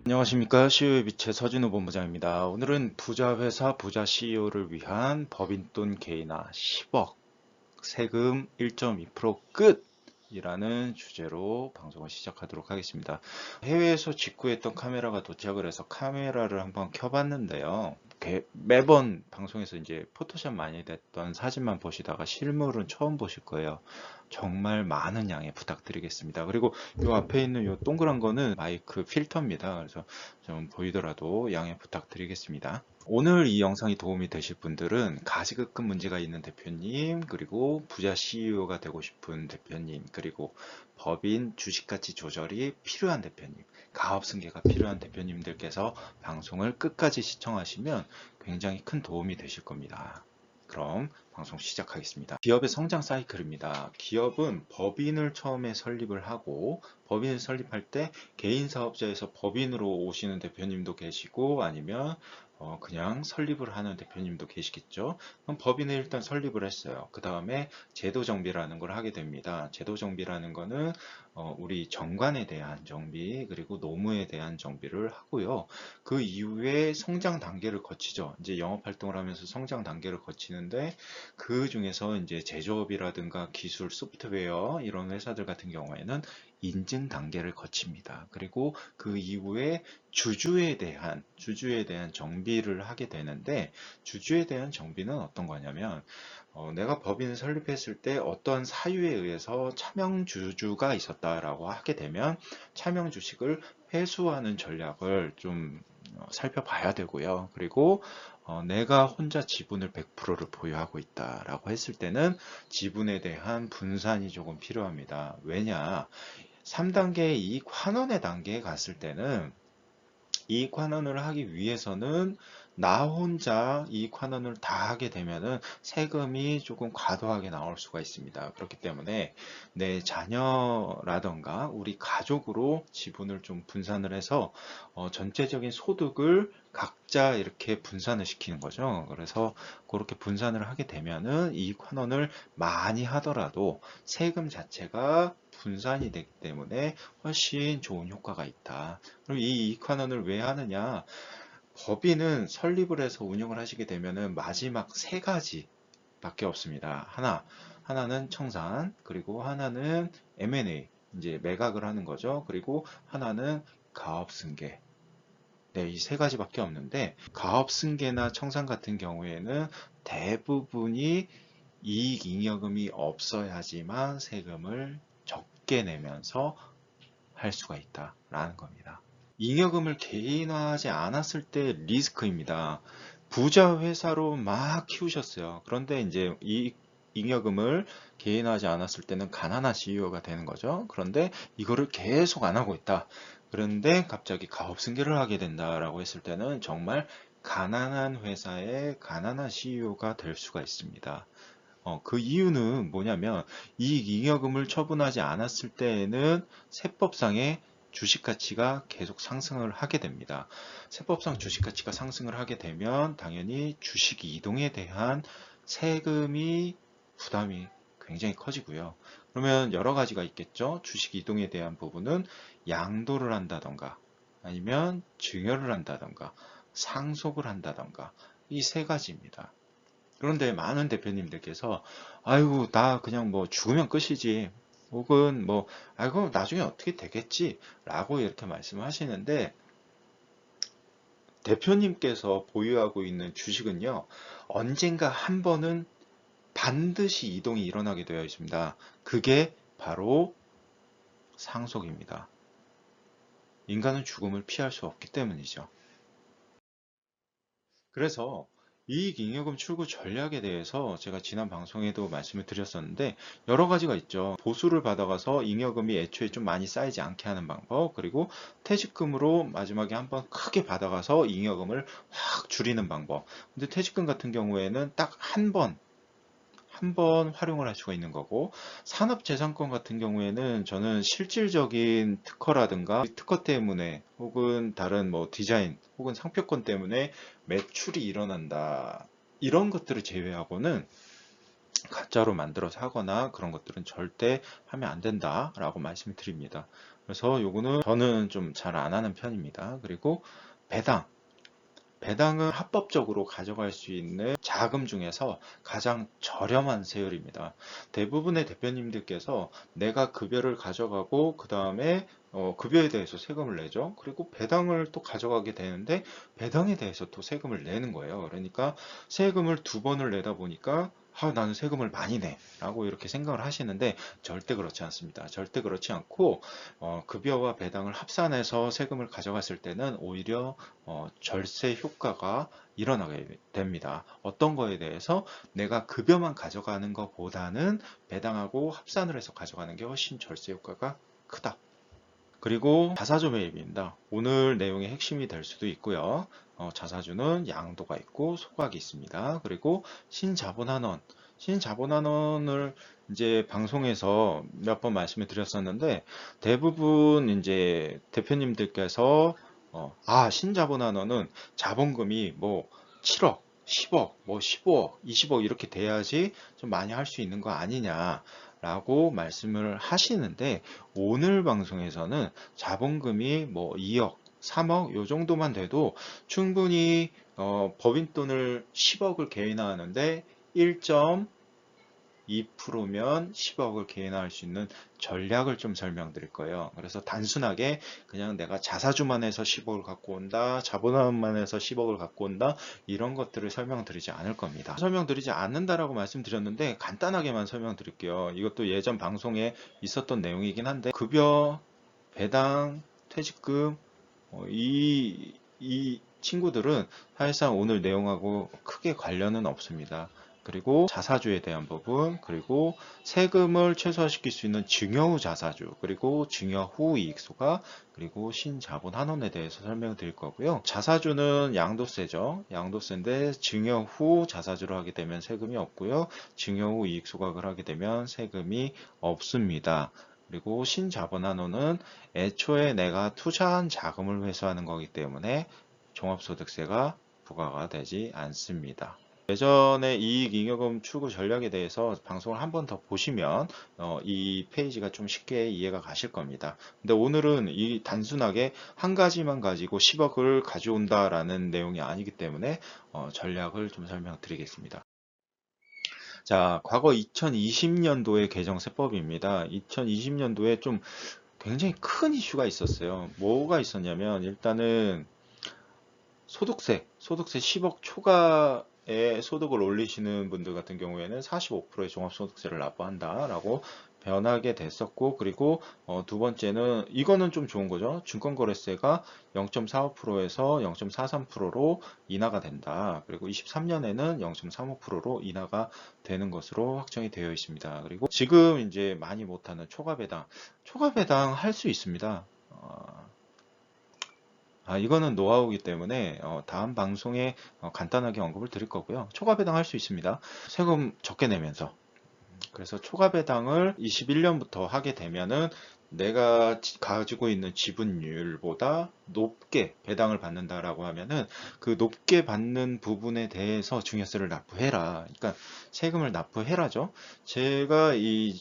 안녕하십니까. CEO의 빛의 서진우 본부장입니다. 오늘은 부자 회사, 부자 CEO를 위한 법인돈 개인화 10억, 세금 1.2% 끝이라는 주제로 방송을 시작하도록 하겠습니다. 해외에서 직구했던 카메라가 도착을 해서 카메라를 한번 켜봤는데요. 매번 방송에서 이제 포토샵 많이 됐던 사진만 보시다가 실물은 처음 보실 거예요. 정말 많은 양해 부탁드리겠습니다. 그리고 이 앞에 있는 이 동그란 거는 마이크 필터입니다. 그래서 좀 보이더라도 양해 부탁드리겠습니다. 오늘 이 영상이 도움이 되실 분들은 가시급금 문제가 있는 대표님, 그리고 부자 CEO가 되고 싶은 대표님, 그리고 법인 주식가치 조절이 필요한 대표님, 가업 승계가 필요한 대표님들께서 방송을 끝까지 시청하시면 굉장히 큰 도움이 되실 겁니다. 그럼 방송 시작하겠습니다. 기업의 성장 사이클입니다. 기업은 법인을 처음에 설립을 하고, 법인을 설립할 때 개인 사업자에서 법인으로 오시는 대표님도 계시고, 아니면 그냥 설립을 하는 대표님도 계시겠죠. 그럼 법인을 일단 설립을 했어요. 그 다음에 제도 정비라는 걸 하게 됩니다. 제도 정비라는 거는 우리 정관에 대한 정비, 그리고 노무에 대한 정비를 하고요. 그 이후에 성장 단계를 거치죠. 이제 영업 활동을 하면서 성장 단계를 거치는데, 그 중에서 이제 제조업이라든가 기술, 소프트웨어 이런 회사들 같은 경우에는 인증 단계를 거칩니다. 그리고 그 이후에 주주에 대한 정비를 하게 되는데, 주주에 대한 정비는 어떤 거냐면, 내가 법인을 설립했을 때 어떤 사유에 의해서 차명 주주가 있었다라고 하게 되면 차명 주식을 회수하는 전략을 좀 살펴봐야 되고요. 그리고 내가 혼자 지분을 100%를 보유하고 있다라고 했을 때는 지분에 대한 분산이 조금 필요합니다. 왜냐? 3단계 이익 환원의 단계에 갔을 때는 이익 환원을 하기 위해서는 나 혼자 이익 환원을 다 하게 되면은 세금이 조금 과도하게 나올 수가 있습니다. 그렇기 때문에 내 자녀라던가 우리 가족으로 지분을 좀 분산을 해서 전체적인 소득을 각자 이렇게 분산을 시키는 거죠. 그래서 그렇게 분산을 하게 되면은 이익 환원을 많이 하더라도 세금 자체가 분산이 되기 때문에 훨씬 좋은 효과가 있다. 그럼 이 이익환원을 왜 하느냐? 법인은 설립을 해서 운영을 하시게 되면은 마지막 세 가지밖에 없습니다. 하나는 청산, 그리고 하나는 M&A, 이제 매각을 하는 거죠. 그리고 하나는 가업 승계. 네, 이 세 가지밖에 없는데, 가업 승계나 청산 같은 경우에는 대부분이 이익 잉여금이 없어야지만 세금을 적게 내면서 할 수가 있다라는 겁니다. 잉여금을 개인화하지 않았을 때 리스크입니다. 부자 회사로 막 키우셨어요. 그런데 이제 이 잉여금을 개인화하지 않았을 때는 가난한 CEO가 되는 거죠. 그런데 이거를 계속 안 하고 있다. 그런데 갑자기 가업 승계를 하게 된다라고 했을 때는 정말 가난한 회사의 가난한 CEO가 될 수가 있습니다. 그 이유는 뭐냐면 이익 잉여금을 처분하지 않았을 때에는 세법상의 주식 가치가 계속 상승을 하게 됩니다. 세법상 주식 가치가 상승을 하게 되면 당연히 주식 이동에 대한 세금이 부담이 굉장히 커지고요. 그러면 여러 가지가 있겠죠. 주식 이동에 대한 부분은 양도를 한다던가 아니면 증여를 한다던가 상속을 한다던가 이 세 가지입니다. 그런데 많은 대표님들께서 아이고 나 그냥 뭐 죽으면 끝이지 혹은 뭐 아이고 나중에 어떻게 되겠지 라고 이렇게 말씀하시는데, 대표님께서 보유하고 있는 주식은요 언젠가 한 번은 반드시 이동이 일어나게 되어 있습니다. 그게 바로 상속입니다. 인간은 죽음을 피할 수 없기 때문이죠. 그래서 이익잉여금 출구 전략에 대해서 제가 지난 방송에도 말씀을 드렸었는데 여러 가지가 있죠. 보수를 받아가서 잉여금이 애초에 좀 많이 쌓이지 않게 하는 방법, 그리고 퇴직금으로 마지막에 한번 크게 받아가서 잉여금을 확 줄이는 방법. 근데 퇴직금 같은 경우에는 딱 한 번 활용을 할 수가 있는 거고, 산업재산권 같은 경우에는 저는 실질적인 특허라든가 특허 때문에 혹은 다른 뭐 디자인 혹은 상표권 때문에 매출이 일어난다, 이런 것들을 제외하고는 가짜로 만들어서 하거나 그런 것들은 절대 하면 안 된다라고 말씀드립니다. 그래서 요거는 저는 좀 잘 안 하는 편입니다. 그리고 배당. 배당은 합법적으로 가져갈 수 있는 자금 중에서 가장 저렴한 세율입니다. 대부분의 대표님들께서 내가 급여를 가져가고 그 다음에 급여에 대해서 세금을 내죠. 그리고 배당을 또 가져가게 되는데 배당에 대해서 또 세금을 내는 거예요. 그러니까 세금을 두 번을 내다 보니까 나는 세금을 많이 내 라고 이렇게 생각을 하시는데 절대 그렇지 않습니다. 절대 그렇지 않고 급여와 배당을 합산해서 세금을 가져갔을 때는 오히려 절세 효과가 일어나게 됩니다. 어떤 거에 대해서 내가 급여만 가져가는 것보다는 배당하고 합산을 해서 가져가는 게 훨씬 절세 효과가 크다. 그리고 자사주 매입입니다. 오늘 내용의 핵심이 될 수도 있고요. 자사주는 양도가 있고 소각이 있습니다. 그리고 신자본환원. 신자본환원을 이제 방송에서 몇 번 말씀을 드렸었는데 대부분 이제 대표님들께서 신자본환원은 자본금이 뭐 7억, 10억, 뭐 15억, 20억 이렇게 돼야지 좀 많이 할 수 있는 거 아니냐. 라고 말씀을 하시는데 오늘 방송에서는 자본금이 뭐 2억, 3억 요 정도만 돼도 충분히 법인 돈을 10억을 개인화하는데 1.2%면 10억을 개인화할 수 있는 전략을 좀 설명드릴 거예요. 그래서 단순하게 그냥 내가 자사주만 해서 10억을 갖고 온다, 자본화만 해서 10억을 갖고 온다 이런 것들을 설명드리지 않을 겁니다. 설명드리지 않는다라고 말씀드렸는데 간단하게만 설명드릴게요. 이것도 예전 방송에 있었던 내용이긴 한데 급여, 배당, 퇴직금 이 친구들은 사실상 오늘 내용하고 크게 관련은 없습니다. 그리고 자사주에 대한 부분, 그리고 세금을 최소화시킬 수 있는 증여후 자사주, 그리고 증여후 이익소가, 그리고 신자본 환원에 대해서 설명을 드릴 거고요. 자사주는 양도세죠. 양도세인데 증여후 자사주를 하게 되면 세금이 없고요. 증여후 이익소각을 하게 되면 세금이 없습니다. 그리고 신자본환원은 애초에 내가 투자한 자금을 회수하는 거기 때문에 종합소득세가 부과가 되지 않습니다. 예전에 이익잉여금 추구 전략에 대해서 방송을 한 번 더 보시면 이 페이지가 좀 쉽게 이해가 가실 겁니다. 근데 오늘은 이 단순하게 한 가지만 가지고 10억을 가져온다라는 내용이 아니기 때문에 전략을 좀 설명드리겠습니다. 자, 과거 2020년도의 개정세법입니다. 2020년도에 좀 굉장히 큰 이슈가 있었어요. 뭐가 있었냐면 일단은 소득세 10억 초과의 소득을 올리시는 분들 같은 경우에는 45%의 종합소득세를 납부한다라고 변하게 됐었고, 그리고 두 번째는 이거는 좀 좋은 거죠. 증권거래세가 0.45%에서 0.43%로 인하가 된다. 그리고 23년에는 0.35%로 인하가 되는 것으로 확정이 되어 있습니다. 그리고 지금 이제 많이 못하는 초과배당 할 수 있습니다. 이거는 노하우이기 때문에 다음 방송에 간단하게 언급을 드릴 거고요. 초과배당 할 수 있습니다. 세금 적게 내면서. 그래서 초과배당을 21년부터 하게 되면은 내가 가지고 있는 지분율보다 높게 배당을 받는다라고 하면은 그 높게 받는 부분에 대해서 증여세를 납부해라. 그러니까 세금을 납부해라죠. 제가 이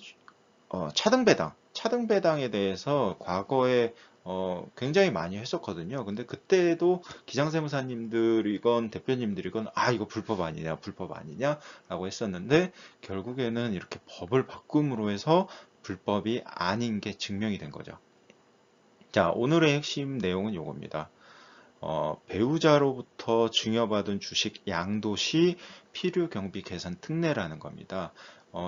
차등배당에 대해서 과거에 굉장히 많이 했었거든요. 근데 그때도 기장세무사님들이건 대표님들이건 이거 불법 아니냐, 불법 아니냐 라고 했었는데 결국에는 이렇게 법을 바꿈으로 해서 불법이 아닌 게 증명이 된 거죠. 자, 오늘의 핵심 내용은 요겁니다. 배우자로부터 증여받은 주식 양도 시 필요 경비 계산 특례라는 겁니다.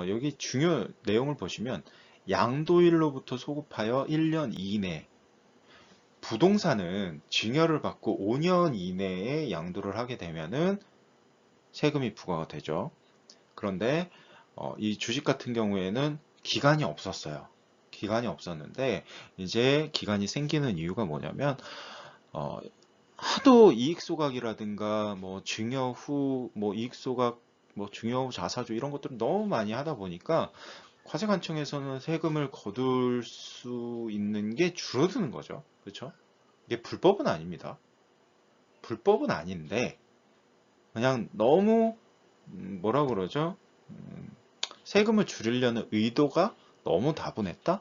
여기 중요 내용을 보시면 양도일로부터 소급하여 1년 이내 부동산은 증여를 받고 5년 이내에 양도를 하게 되면은 세금이 부과가 되죠. 그런데 이 주식 같은 경우에는 기간이 없었어요. 기간이 없었는데 이제 기간이 생기는 이유가 뭐냐면 하도 이익소각이라든가 뭐 증여 후 뭐 이익소각 뭐 증여 후 자사주 이런 것들을 너무 많이 하다 보니까 과세관청에서는 세금을 거둘 수 있는 게 줄어드는 거죠. 그렇죠? 이게 불법은 아닙니다. 불법은 아닌데 그냥 너무 뭐라 그러죠? 세금을 줄이려는 의도가 너무 다분했다?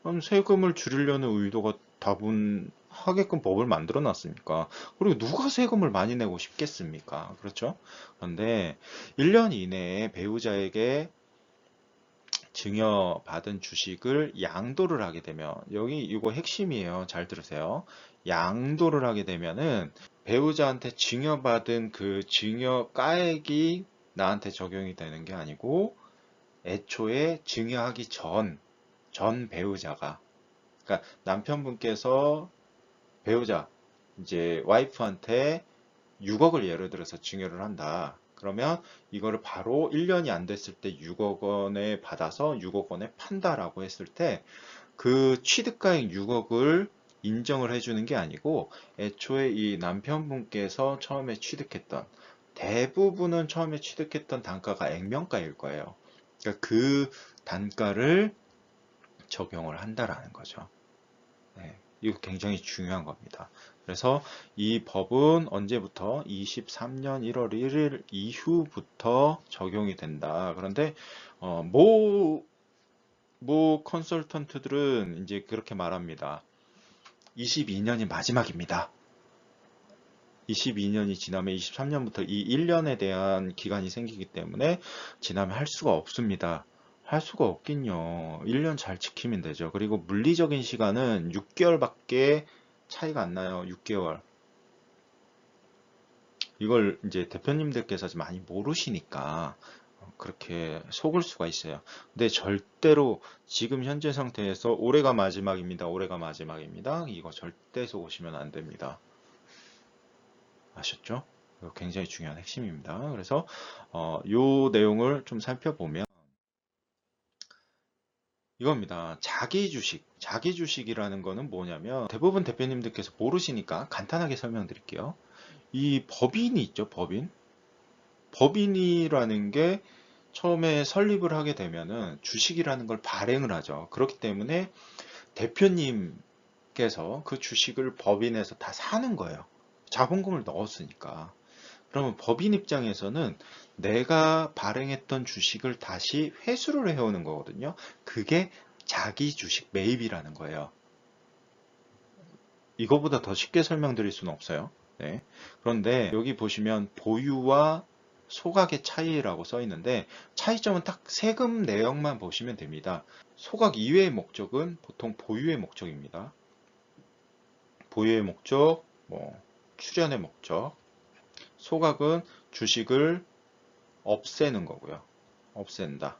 그럼 세금을 줄이려는 의도가 다분하게끔 법을 만들어 놨으니까. 그리고 누가 세금을 많이 내고 싶겠습니까? 그렇죠? 그런데 1년 이내에 배우자에게 증여받은 주식을 양도를 하게 되면, 여기 이거 핵심이에요. 잘 들으세요. 양도를 하게 되면은 배우자한테 증여받은 그 증여가액이 나한테 적용이 되는 게 아니고, 애초에 증여하기 전 배우자가, 그러니까 남편분께서 배우자, 이제 와이프한테 6억을 예를 들어서 증여를 한다. 그러면 이거를 바로 1년이 안 됐을 때 6억 원에 받아서 6억 원에 판다라고 했을 때 그 취득가액 6억을 인정을 해주는 게 아니고, 애초에 이 남편분께서 처음에 취득했던, 대부분은 처음에 취득했던 단가가 액면가일 거예요. 그러니까 그 단가를 적용을 한다라는 거죠. 네, 이거 굉장히 중요한 겁니다. 그래서 이 법은 언제부터? 23년 1월 1일 이후부터 적용이 된다. 그런데 모 컨설턴트들은 이제 그렇게 말합니다. 22년이 마지막입니다. 22년이 지나면 23년부터 이 1년에 대한 기간이 생기기 때문에 지나면 할 수가 없습니다. 할 수가 없긴요. 1년 잘 지키면 되죠. 그리고 물리적인 시간은 6개월밖에 차이가 안 나요. 6개월. 이걸 이제 대표님들께서 많이 모르시니까 그렇게 속을 수가 있어요. 근데 절대로 지금 현재 상태에서 올해가 마지막입니다. 올해가 마지막입니다. 이거 절대 속으시면 안 됩니다. 아셨죠? 이거 굉장히 중요한 핵심입니다. 그래서 요 내용을 좀 살펴보면 이겁니다. 자기 주식. 자기 주식이라는 거는 뭐냐면, 대부분 대표님들께서 모르시니까 간단하게 설명드릴게요. 이 법인이 있죠, 법인. 법인이라는 게 처음에 설립을 하게 되면은 주식이라는 걸 발행을 하죠. 그렇기 때문에 대표님께서 그 주식을 법인에서 다 사는 거예요. 자본금을 넣었으니까. 그러면 법인 입장에서는 내가 발행했던 주식을 다시 회수를 해오는 거거든요. 그게 자기 주식 매입이라는 거예요. 이거보다 더 쉽게 설명드릴 수는 없어요. 네. 그런데 여기 보시면 보유와 소각의 차이라고 써 있는데, 차이점은 딱 세금 내역만 보시면 됩니다. 소각 이외의 목적은 보통 보유의 목적입니다. 보유의 목적, 뭐 출연의 목적. 소각은 주식을 없애는 거고요. 없앤다.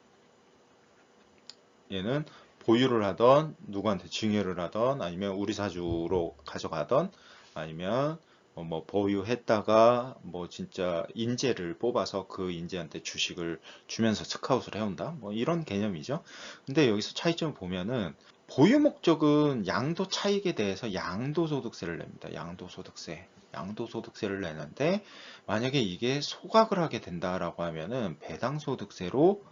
얘는 보유를 하던, 누구한테 증여를 하던, 아니면 우리 사주로 가져가던, 아니면 뭐 보유했다가 뭐 진짜 인재를 뽑아서 그 인재한테 주식을 주면서 스카웃을 해온다. 뭐 이런 개념이죠. 근데 여기서 차이점을 보면은, 보유 목적은 양도 차익에 대해서 양도소득세를 냅니다. 양도소득세. 양도소득세를 내는데, 만약에 이게 소각을 하게 된다라고 하면은 배당소득세로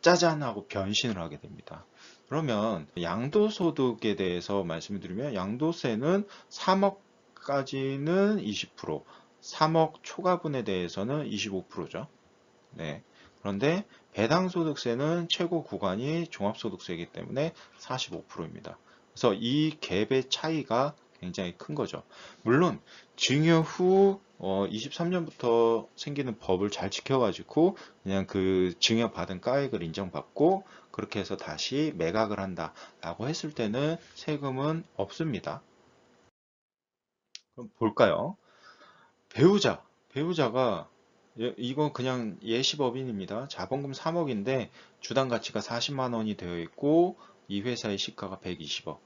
짜잔 하고 변신을 하게 됩니다. 그러면 양도소득에 대해서 말씀을 드리면, 양도세는 3억까지는 20%, 3억 초과분에 대해서는 25%죠. 네. 그런데 배당소득세는 최고 구간이 종합소득세이기 때문에 45%입니다. 그래서 이 갭의 차이가 굉장히 큰 거죠. 물론 증여 후 23년부터 생기는 법을 잘 지켜가지고 그냥 그 증여받은 가액을 인정받고 그렇게 해서 다시 매각을 한다라고 했을 때는 세금은 없습니다. 그럼 볼까요? 배우자가 이건 그냥 예시법인입니다. 자본금 3억인데 주당 가치가 40만 원이 되어 있고 이 회사의 시가가 120억.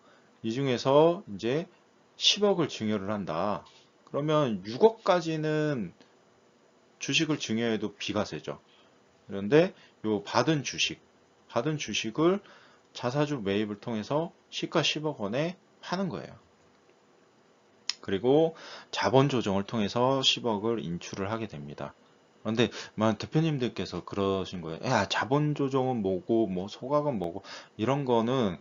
이 중에서 이제 10억을 증여를 한다. 그러면 6억까지는 주식을 증여해도 비과세죠. 그런데 요 받은 주식을 자사주 매입을 통해서 시가 10억 원에 파는 거예요. 그리고 자본 조정을 통해서 10억을 인출을 하게 됩니다. 그런데 대표님들께서 그러신 거예요. 야, 자본 조정은 뭐고, 뭐 소각은 뭐고, 이런 거는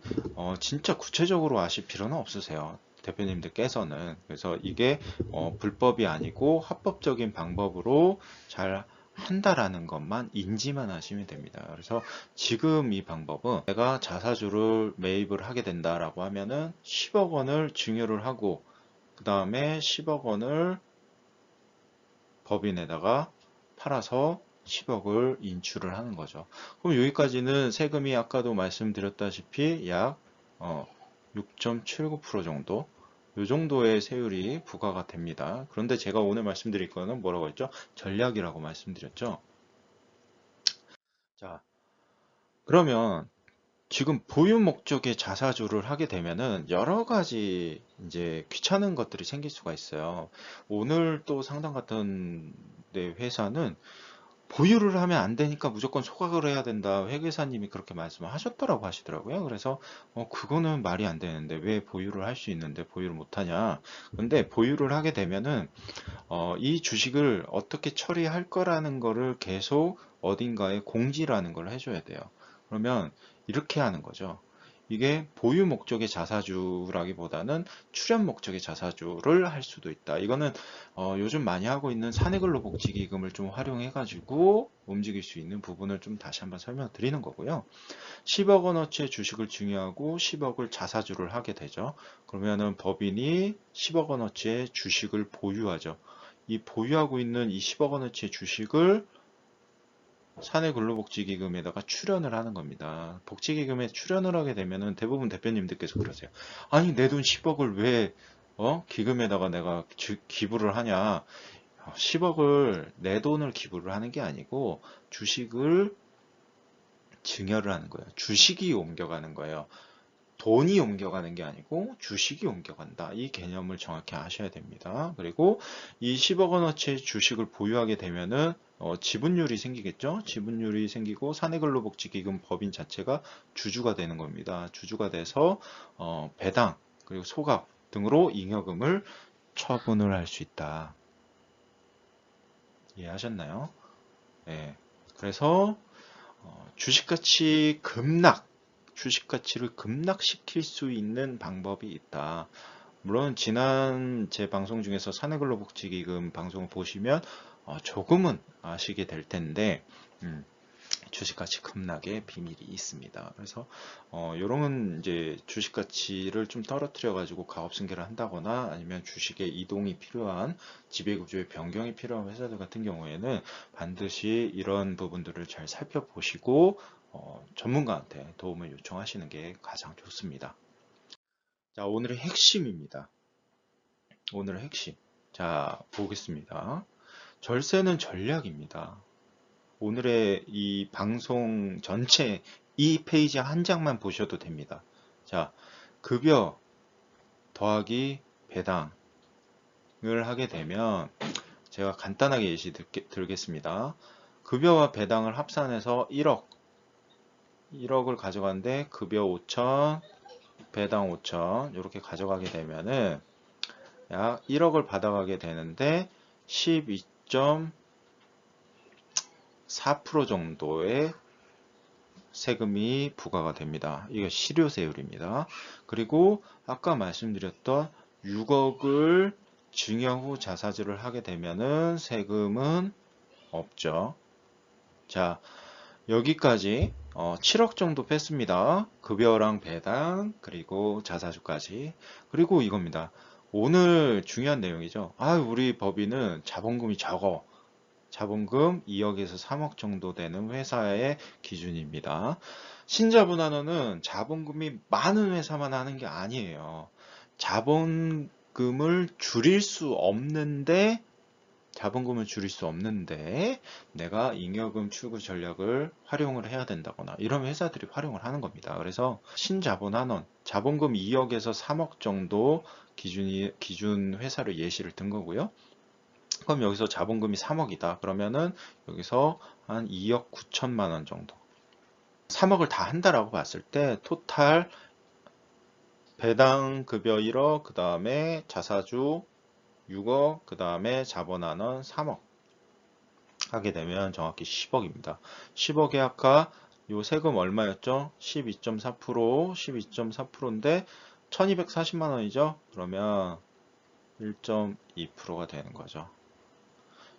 진짜 구체적으로 아실 필요는 없으세요. 대표님들께서는. 그래서 이게 불법이 아니고 합법적인 방법으로 잘 한다라는 것만 인지만 하시면 됩니다. 그래서 지금 이 방법은 내가 자사주를 매입을 하게 된다라고 하면은 10억 원을 증여를 하고 그 다음에 10억 원을 법인에다가 팔아서 10억을 인출을 하는 거죠. 그럼 여기까지는 세금이 아까도 말씀드렸다시피 약 6.79% 정도, 이 정도의 세율이 부과가 됩니다. 그런데 제가 오늘 말씀드릴 거는 뭐라고 했죠? 전략이라고 말씀드렸죠. 자, 그러면 지금 보유 목적의 자사주를 하게 되면은 여러 가지 이제 귀찮은 것들이 생길 수가 있어요. 오늘 또 상담 같은 데 회사는 보유를 하면 안 되니까 무조건 소각을 해야 된다. 회계사님이 그렇게 말씀하셨더라고 하시더라고요. 그래서 그거는 말이 안 되는데 왜 보유를 할 수 있는데 보유를 못 하냐. 근데 보유를 하게 되면은 이 주식을 어떻게 처리할 거라는 거를 계속 어딘가에 공지라는 걸 해줘야 돼요. 그러면 이렇게 하는 거죠. 이게 보유 목적의 자사주라기보다는 출연 목적의 자사주를 할 수도 있다. 이거는 요즘 많이 하고 있는 사내근로복지기금을 좀 활용해가지고 움직일 수 있는 부분을 좀 다시 한번 설명드리는 거고요. 10억 원어치의 주식을 증여하고 10억을 자사주를 하게 되죠. 그러면은 법인이 10억 원어치의 주식을 보유하죠. 이 보유하고 있는 이 10억 원어치의 주식을 사내근로복지기금에다가 출연을 하는 겁니다. 복지기금에 출연을 하게 되면은 대부분 대표님들께서 그러세요. 아니 내 돈 10억을 왜 기금에다가 내가 기부를 하냐. 10억을 내 돈을 기부를 하는 게 아니고 주식을 증여를 하는 거예요. 주식이 옮겨가는 거예요. 돈이 옮겨가는 게 아니고 주식이 옮겨간다. 이 개념을 정확히 아셔야 됩니다. 그리고 이 10억 원어치의 주식을 보유하게 되면은 지분율이 생기겠죠. 지분율이 생기고 사내근로복지기금 법인 자체가 주주가 되는 겁니다. 주주가 돼서 배당 그리고 소각 등으로 잉여금을 처분을 할 수 있다. 이해하셨나요? 네. 그래서 주식가치 급락 주식 가치를 급락시킬 수 있는 방법이 있다. 물론 지난 제 방송 중에서 사내근로복지기금 방송을 보시면 조금은 아시게 될 텐데 주식가치 급락의 비밀이 있습니다. 그래서 이런 이제 주식가치를 좀 떨어뜨려 가지고 가업승계를 한다거나 아니면 주식의 이동이 필요한 지배구조의 변경이 필요한 회사들 같은 경우에는 반드시 이런 부분들을 잘 살펴보시고 전문가한테 도움을 요청하시는 게 가장 좋습니다. 자, 오늘의 핵심입니다. 오늘의 핵심. 자, 보겠습니다. 절세는 전략입니다. 오늘의 이 방송 전체 이 페이지 한 장만 보셔도 됩니다. 자, 급여 더하기 배당을 하게 되면 제가 간단하게 예시 들겠습니다. 급여와 배당을 합산해서 1억을 가져가는데 급여 5천, 배당 5천 이렇게 가져가게 되면은 약 1억을 받아가게 되는데 12.4% 정도의 세금이 부과가 됩니다. 이게 실효세율입니다. 그리고 아까 말씀드렸던 6억을 증여 후 자사주를 하게 되면은 세금은 없죠. 자, 여기까지 7억 정도 뺐습니다. 급여랑 배당 그리고 자사주까지. 그리고 이겁니다. 오늘 중요한 내용이죠. 우리 법인은 자본금이 적어. 자본금 2억에서 3억 정도 되는 회사의 기준입니다. 신자분한원은 자본금이 많은 회사만 하는 게 아니에요. 자본금을 줄일 수 없는데 내가 잉여금 출구 전략을 활용을 해야 된다거나 이런 회사들이 활용을 하는 겁니다. 그래서 신자본한원 자본금 2억에서 3억 정도 기준 회사를 예시를 든 거고요. 그럼 여기서 자본금이 3억이다. 그러면은 여기서 한 2억 9천만 원 정도. 3억을 다 한다라고 봤을 때 토탈 배당 급여 1억, 그 다음에 자사주 6억, 그 다음에 자본한원 3억 하게 되면 정확히 10억입니다. 10억에 아까 요 세금 얼마였죠? 12.4%, 12.4%인데 1240만 원이죠? 그러면 1.2%가 되는 거죠.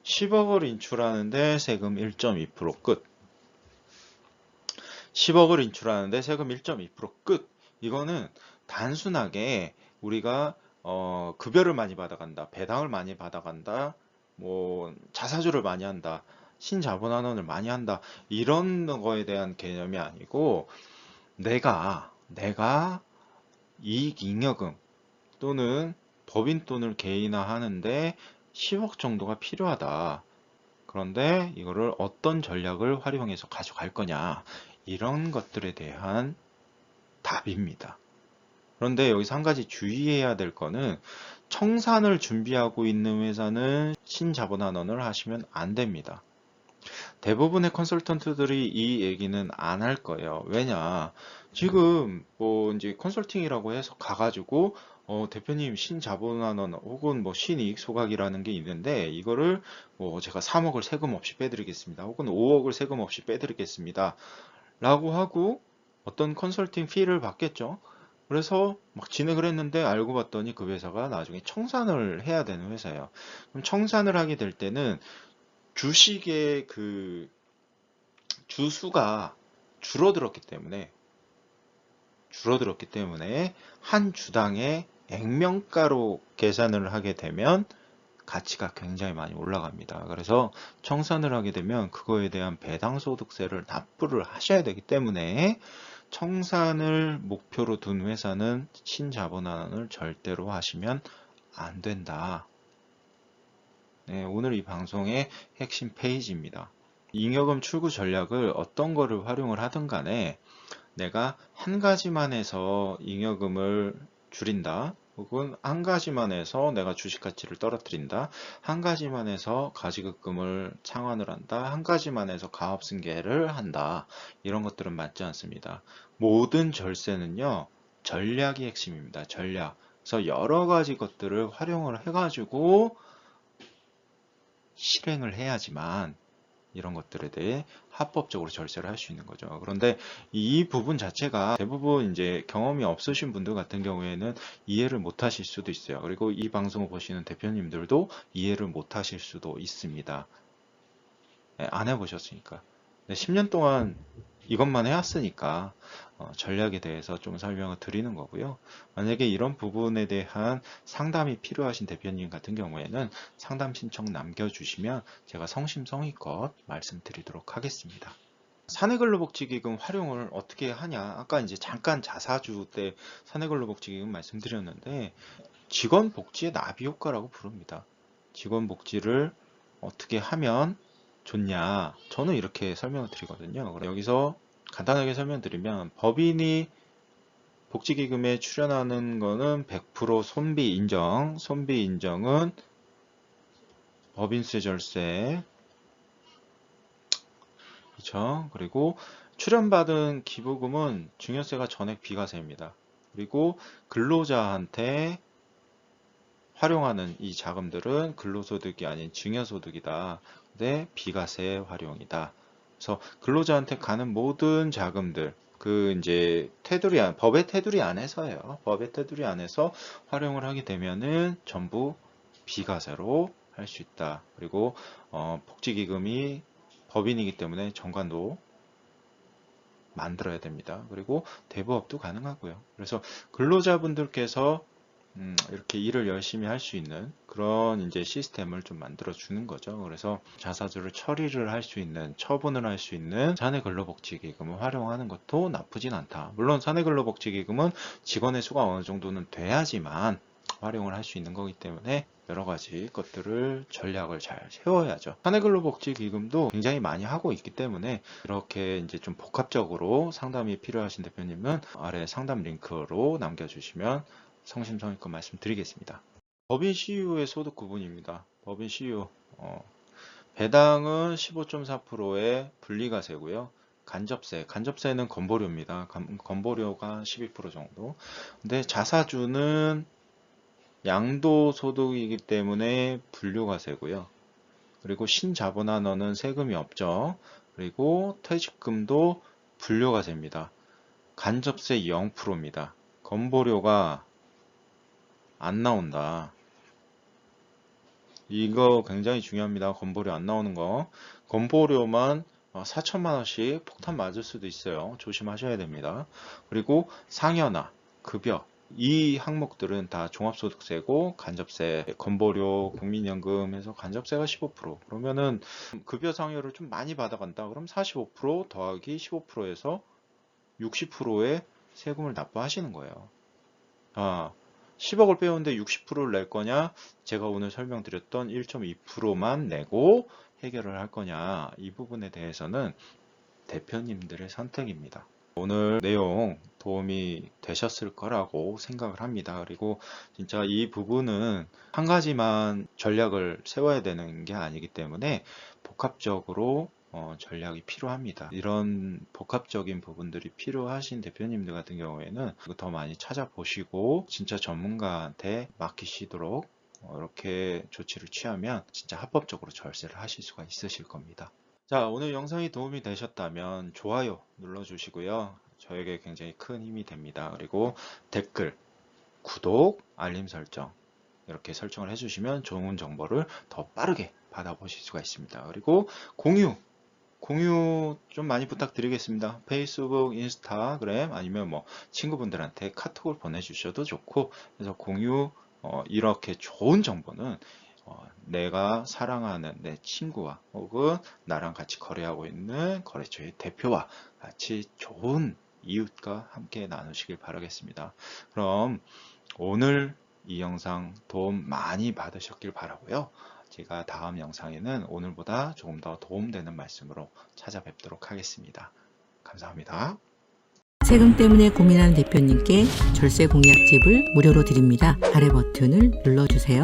10억을 인출하는데 세금 1.2% 끝. 10억을 인출하는데 세금 1.2% 끝. 이거는 단순하게 우리가 급여를 많이 받아간다, 배당을 많이 받아간다, 뭐 자사주를 많이 한다, 신자본환원을 많이 한다, 이런 거에 대한 개념이 아니고 내가 이익 잉여금 또는 법인 돈을 개인화하는데 10억 정도가 필요하다. 그런데 이거를 어떤 전략을 활용해서 가져갈 거냐, 이런 것들에 대한 답입니다. 그런데 여기서 한 가지 주의해야 될 거는, 청산을 준비하고 있는 회사는 신자본환원을 하시면 안 됩니다. 대부분의 컨설턴트들이 이 얘기는 안 할 거예요. 왜냐? 지금 뭐 이제 컨설팅이라고 해서 가가지고 대표님 신자본환원 혹은 뭐 신이익 소각이라는 게 있는데, 이거를 뭐 제가 3억을 세금 없이 빼드리겠습니다, 혹은 5억을 세금 없이 빼드리겠습니다 라고 하고 어떤 컨설팅 피를 받겠죠. 그래서 막 진행을 했는데 알고 봤더니 그 회사가 나중에 청산을 해야 되는 회사예요. 그럼 청산을 하게 될 때는 주식의 그 주수가 줄어들었기 때문에 한 주당의 액면가로 계산을 하게 되면 가치가 굉장히 많이 올라갑니다. 그래서 청산을 하게 되면 그거에 대한 배당소득세를 납부를 하셔야 되기 때문에, 청산을 목표로 둔 회사는 신자본환원을 절대로 하시면 안 된다. 네, 오늘 이 방송의 핵심 페이지입니다. 잉여금 출구 전략을 어떤 거를 활용을 하든 간에 내가 한 가지만 해서 잉여금을 줄인다, 혹은 한 가지만 해서 내가 주식 가치를 떨어뜨린다, 한 가지만 해서 가지급금을 창환을 한다, 한 가지만 해서 가업승계를 한다, 이런 것들은 맞지 않습니다. 모든 절세는요, 전략이 핵심입니다. 전략. 그래서 여러 가지 것들을 활용을 해가지고 실행을 해야지만 이런 것들에 대해 합법적으로 절세를 할 수 있는 거죠. 그런데 이 부분 자체가 대부분 이제 경험이 없으신 분들 같은 경우에는 이해를 못 하실 수도 있어요. 그리고 이 방송을 보시는 대표님들도 이해를 못 하실 수도 있습니다. 안 해보셨으니까. 10년 동안 이것만 해왔으니까 전략에 대해서 좀 설명을 드리는 거고요. 만약에 이런 부분에 대한 상담이 필요하신 대표님 같은 경우에는 상담 신청 남겨주시면 제가 성심성의껏 말씀드리도록 하겠습니다. 사내근로복지기금 활용을 어떻게 하냐? 아까 이제 잠깐 자사주 때 사내근로복지기금 말씀드렸는데, 직원복지의 나비효과라고 부릅니다. 직원복지를 어떻게 하면 좋냐? 저는 이렇게 설명을 드리거든요. 여기서 간단하게 설명드리면, 법인이 복지기금에 출연하는 거는 100% 손비 인정. 손비 인정은 법인세 절세, 그렇죠? 그리고 출연받은 기부금은 증여세가 전액 비과세입니다. 그리고 근로자한테 활용하는 이 자금들은 근로소득이 아닌 증여소득이다. 근데 비과세 활용이다. 그래서 근로자한테 가는 모든 자금들, 그 이제 법의 테두리 안에서예요. 법의 테두리 안에서 활용을 하게 되면은 전부 비과세로 할 수 있다. 그리고 복지기금이 법인이기 때문에 정관도 만들어야 됩니다. 그리고 대부업도 가능하고요. 그래서 근로자분들께서 이렇게 일을 열심히 할 수 있는 그런 이제 시스템을 좀 만들어 주는 거죠. 그래서 자사주를 처리를 할 수 있는, 처분을 할 수 있는 사내근로복지기금을 활용하는 것도 나쁘진 않다. 물론 사내근로복지기금은 직원의 수가 어느 정도는 돼야지만 활용을 할 수 있는 거기 때문에 여러 가지 것들을 전략을 잘 세워야죠. 사내근로복지기금도 굉장히 많이 하고 있기 때문에 이렇게 이제 좀 복합적으로 상담이 필요하신 대표님은 아래 상담 링크로 남겨주시면 성심성의껏 말씀드리겠습니다. 법인 CU의 소득 구분입니다. 법인 CU 배당은 15.4%의 분리과세고요. 간접세는 건보료입니다. 건보료가 12% 정도. 근데 자사주는 양도소득이기 때문에 분류과세고요. 그리고 신자본환원은 세금이 없죠. 그리고 퇴직금도 분류과세입니다. 간접세 0%입니다. 건보료가 안 나온다. 이거 굉장히 중요합니다. 건보료 안 나오는 거. 건보료만 4천만 원씩 폭탄 맞을 수도 있어요. 조심하셔야 됩니다. 그리고 상여나, 급여, 이 항목들은 다 종합소득세고 간접세, 건보료, 국민연금 해서 간접세가 15%. 그러면은 급여 상여를 좀 많이 받아간다. 그럼 45% 더하기 15%에서 60%의 세금을 납부하시는 거예요. 10억을 빼오는데 60%를 낼 거냐? 제가 오늘 설명드렸던 1.2%만 내고 해결을 할 거냐? 이 부분에 대해서는 대표님들의 선택입니다. 오늘 내용 도움이 되셨을 거라고 생각을 합니다. 그리고 진짜 이 부분은 한 가지만 전략을 세워야 되는 게 아니기 때문에 복합적으로 전략이 필요합니다. 이런 복합적인 부분들이 필요하신 대표님들 같은 경우에는 더 많이 찾아보시고 진짜 전문가한테 맡기시도록 이렇게 조치를 취하면 진짜 합법적으로 절세를 하실 수가 있으실 겁니다. 자, 오늘 영상이 도움이 되셨다면 좋아요 눌러주시고요. 저에게 굉장히 큰 힘이 됩니다. 그리고 댓글, 구독, 알림 설정 이렇게 설정을 해주시면 좋은 정보를 더 빠르게 받아보실 수가 있습니다. 그리고 공유 좀 많이 부탁드리겠습니다. 페이스북, 인스타그램 아니면 뭐 친구분들한테 카톡을 보내주셔도 좋고 그래서 공유 이렇게 좋은 정보는 내가 사랑하는 내 친구와 혹은 나랑 같이 거래하고 있는 거래처의 대표와 같이 좋은 이웃과 함께 나누시길 바라겠습니다. 그럼 오늘 이 영상 도움 많이 받으셨길 바라고요. 제가 다음 영상에는 오늘보다 조금 더 도움되는 말씀으로 찾아뵙도록 하겠습니다. 감사합니다. 세금 때문에 고민하는 대표님께 절세 공략 팁을 무료로 드립니다. 아래 버튼을 눌러주세요.